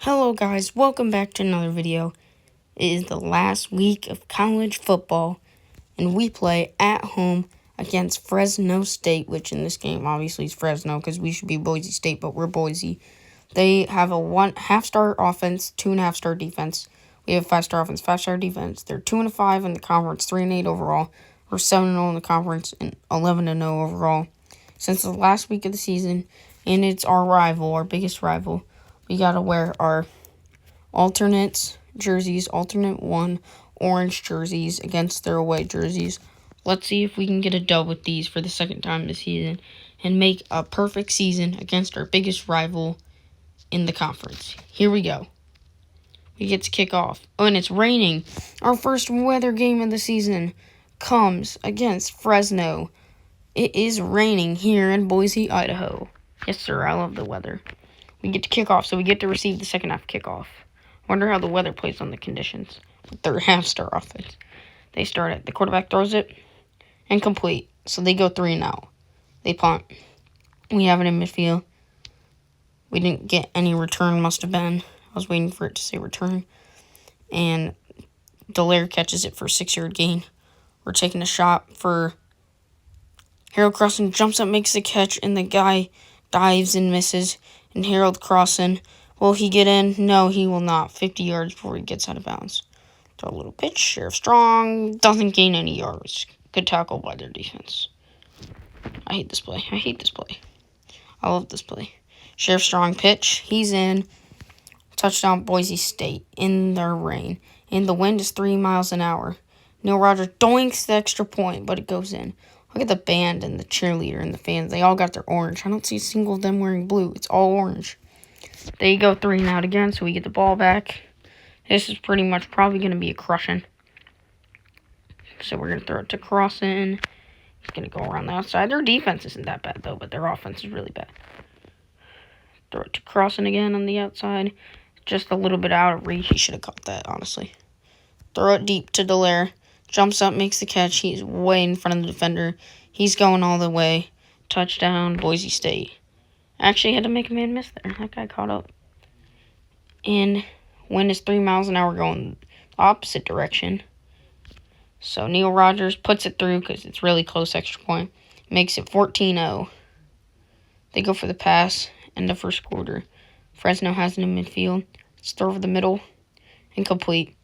Hello guys, welcome back to another video. It is the last week of college football, and we play at home against Fresno State, which in this game obviously is Fresno because we should be Boise State, but we're Boise. They have a 1.5-star offense, 2.5-star defense. We have 5-star offense, 5-star defense. They're 2-5 in the conference, 3-8 overall. We're 7-0 in the conference and 11-0 overall. Since the last week of the season, and it's our rival, our biggest rival. We gotta wear our alternate jerseys, alternate one orange jerseys against their away jerseys. Let's see if we can get a dub with these for the second time this season and make a perfect season against our biggest rival in the conference. Here we go. We get to kick off. Oh, and it's raining. Our first weather game of the season comes against Fresno. It is raining here in Boise, Idaho. Yes, sir, I love the weather. We get to kick off, so we get to receive the second half kickoff. Wonder how the weather plays on the conditions with their half-star offense. They start it. The quarterback throws it, incomplete. So they go 3-0. They punt. We have it in midfield. We didn't get any return, must have been. I was waiting for it to say return. And Delaire catches it for a 6-yard gain. We're taking a shot for Harold Crossan, jumps up, makes the catch, and the guy dives and misses. And Harold Crossan, will he get in? No, he will not. 50 yards before he gets out of bounds. Throw a little pitch. Sheriff Strong doesn't gain any yards. Good tackle by their defense. I hate this play. I love this play. Sheriff Strong pitch. He's in. Touchdown Boise State in their rain. And the wind is 3 miles an hour. Neil Rogers doinks the extra point, but it goes in. Look at the band and the cheerleader and the fans. They all got their orange. I don't see a single of them wearing blue. It's all orange. They go 3 and out again, so we get the ball back. This is pretty much probably going to be a crushing. So we're going to throw it to Crossan. He's going to go around the outside. Their defense isn't that bad, though, but their offense is really bad. Throw it to Crossan again on the outside. Just a little bit out of reach. He should have caught that, honestly. Throw it deep to Delaire. Jumps up, makes the catch. He's way in front of the defender. He's going all the way. Touchdown, Boise State. Actually had to make a man miss there. That guy caught up. And wind is 3 miles an hour going the opposite direction. So Neil Rogers puts it through because it's really close extra point. Makes it 14-0. They go for the pass in the first quarter. Fresno has it in midfield. It's throw over the middle. Incomplete.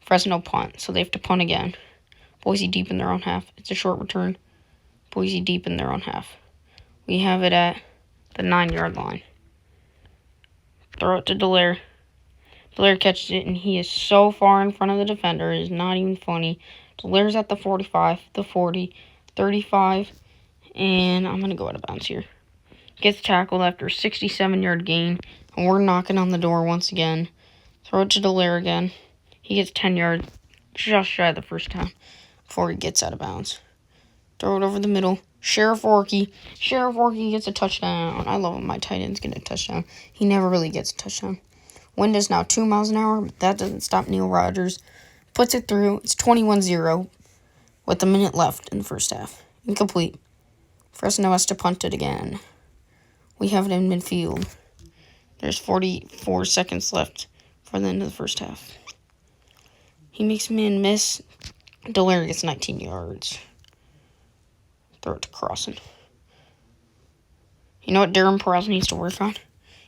Fresno punt, so they have to punt again. Boise deep in their own half. It's a short return. Boise deep in their own half. We have it at the 9-yard line. Throw it to Delaire. Delaire catches it, and he is so far in front of the defender. It is not even funny. Delaire's at the 45, the 40, 35, and I'm going to go out of bounds here. Gets tackled after a 67-yard gain, and we're knocking on the door once again. Throw it to Delaire again. He gets 10 yards, just shy of the first time, before he gets out of bounds. Throw it over the middle. Sheriff Orkey. Sheriff Orkey gets a touchdown. I love when my tight ends get a touchdown. He never really gets a touchdown. Wind is now 2 miles an hour, but that doesn't stop Neil Rogers. Puts it through. It's 21-0 with a minute left in the first half. Incomplete. Fresno has to punt it again. We have it in midfield. There's 44 seconds left for the end of the first half. He makes a man miss. Delaire gets 19 yards. Throw it to Crossan. You know what Darren Perez needs to work on? He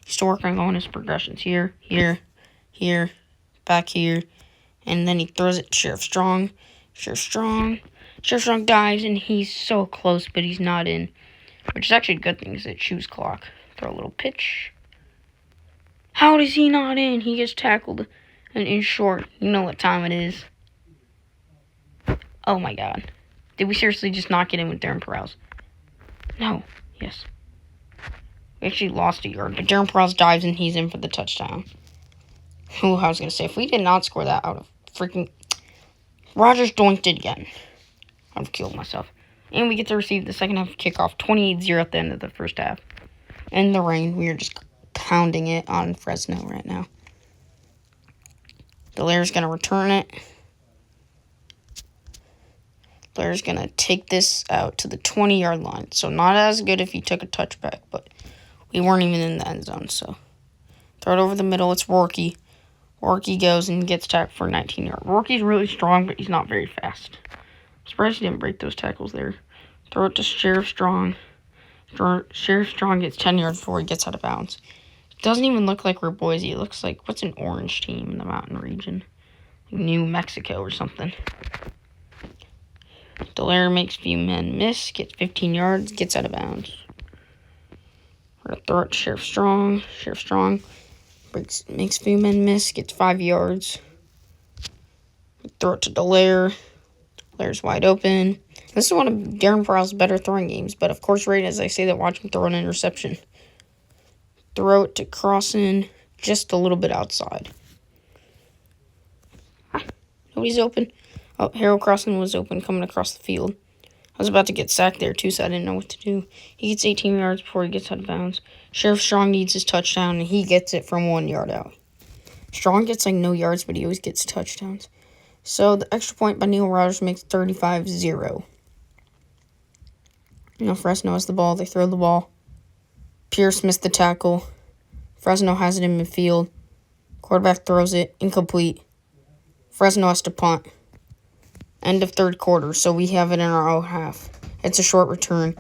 needs to work on going his progressions. Here, back here. And then he throws it to Sheriff Strong. Sheriff Strong dives, and he's so close, but he's not in. Which is actually a good thing, because it chews clock. Throw a little pitch. How does he not in? He gets tackled and in short. You know what time it is. Oh my god. Did we seriously just not get in with Darren Perez? No. Yes. We actually lost a yard, but Darren Perez dives and he's in for the touchdown. Ooh, I was going to say, if we did not score that out of freaking... Rogers doinked it again. I've killed myself. And we get to receive the second half kickoff, 28-0 at the end of the first half. In the rain, we are just pounding it on Fresno right now. Delaire's going to return it. Delaire's going to take this out to the 20-yard line. So not as good if he took a touchback, but we weren't even in the end zone, so Throw it over the middle. It's Rourke. Rourke goes and gets tackled for 19 yards. Rourke's really strong, but he's not very fast. I'm surprised he didn't break those tackles there. Throw it to Sheriff Strong. Sheriff Strong gets 10 yards before he gets out of bounds. It doesn't even look like we're Boise. It looks like, what's an orange team in the mountain region? New Mexico or something. Delaire makes few men miss, gets 15 yards, gets out of bounds. We're going to throw it to Sheriff Strong. Sheriff Strong makes few men miss, gets 5 yards. Throw it to Delaire. Delaire's wide open. This is one of Darren Farrell's better throwing games, but of course, right as I say that, watch him throw an interception. Throw it to Crossan, just a little bit outside. Nobody's open. Oh, Harold Crossan was open coming across the field. I was about to get sacked there, too, so I didn't know what to do. He gets 18 yards before he gets out of bounds. Sheriff Strong needs his touchdown, and he gets it from 1 yard out. Strong gets, no yards, but he always gets touchdowns. So, the extra point by Neil Rogers makes 35-0. Now, Fresno has the ball. They throw the ball. Pierce missed the tackle. Fresno has it in midfield. Quarterback throws it. Incomplete. Fresno has to punt. End of third quarter, so we have it in our own half. It's a short return.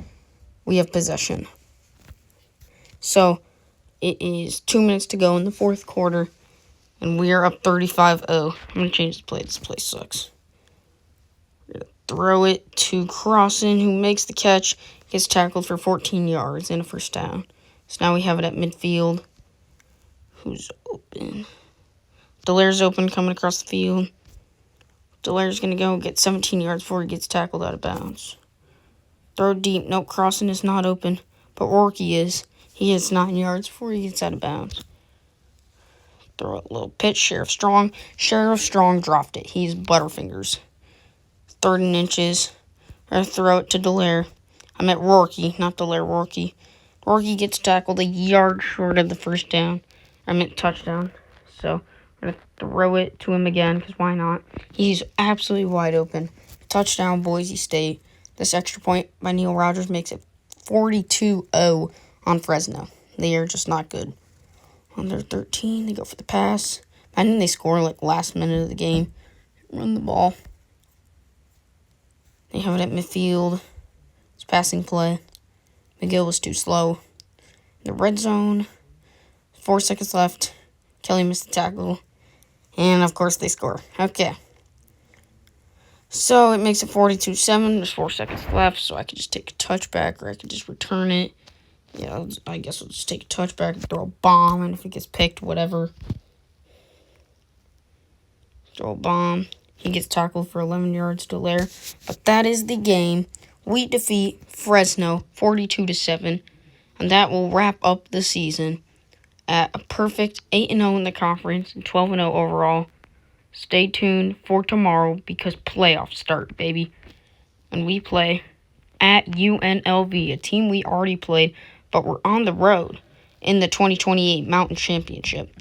We have possession. So, it is 2 minutes to go in the fourth quarter, and we are up 35-0. I'm going to change the play. This play sucks. We're going to throw it to Crossan, who makes the catch, gets tackled for 14 yards and a first down. So now we have it at midfield. Who's open? Delaire's open, coming across the field. Delaire's going to go get 17 yards before he gets tackled out of bounds. Throw deep. Nope, Crossan is not open, but Rourke is. He gets 9 yards before he gets out of bounds. Throw a little pitch. Sheriff Strong. Sheriff Strong dropped it. He's Butterfingers. 3rd and inches. I throw it to Delaire. I meant Rourke, not Delaire. Rourke. Rourke gets tackled a yard short of the first down. I meant touchdown. So, I'm going to throw it to him again, because why not? He's absolutely wide open. Touchdown, Boise State. This extra point by Neil Rogers makes it 42-0 on Fresno. They are just not good. On their 13, they go for the pass. I think they score last minute of the game. Run the ball. They have it at midfield. It's passing play. McGill was too slow. In the red zone. 4 seconds left. Kelly missed the tackle. And, of course, they score. Okay. So, it makes it 42-7. There's 4 seconds left, so I could just take a touchback, or I could just return it. Yeah, I guess I'll just take a touchback and throw a bomb, and if it gets picked, whatever. Throw a bomb. He gets tackled for 11 yards to Delaire. But that is the game. We defeat Fresno 42-7, and that will wrap up the season at a perfect 8-0 in the conference and 12-0 overall. Stay tuned for tomorrow because playoffs start, baby. And we play at UNLV, a team we already played, but we're on the road in the 2028 Mountain Championship.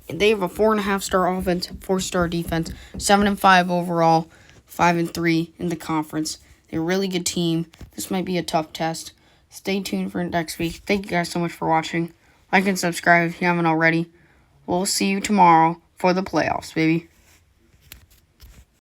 They have a 4.5-star offense, 4-star defense, 7-5 overall, 5-3 in the conference. They're a really good team. This might be a tough test. Stay tuned for next week. Thank you guys so much for watching. Like and subscribe if you haven't already. We'll see you tomorrow for the playoffs, baby.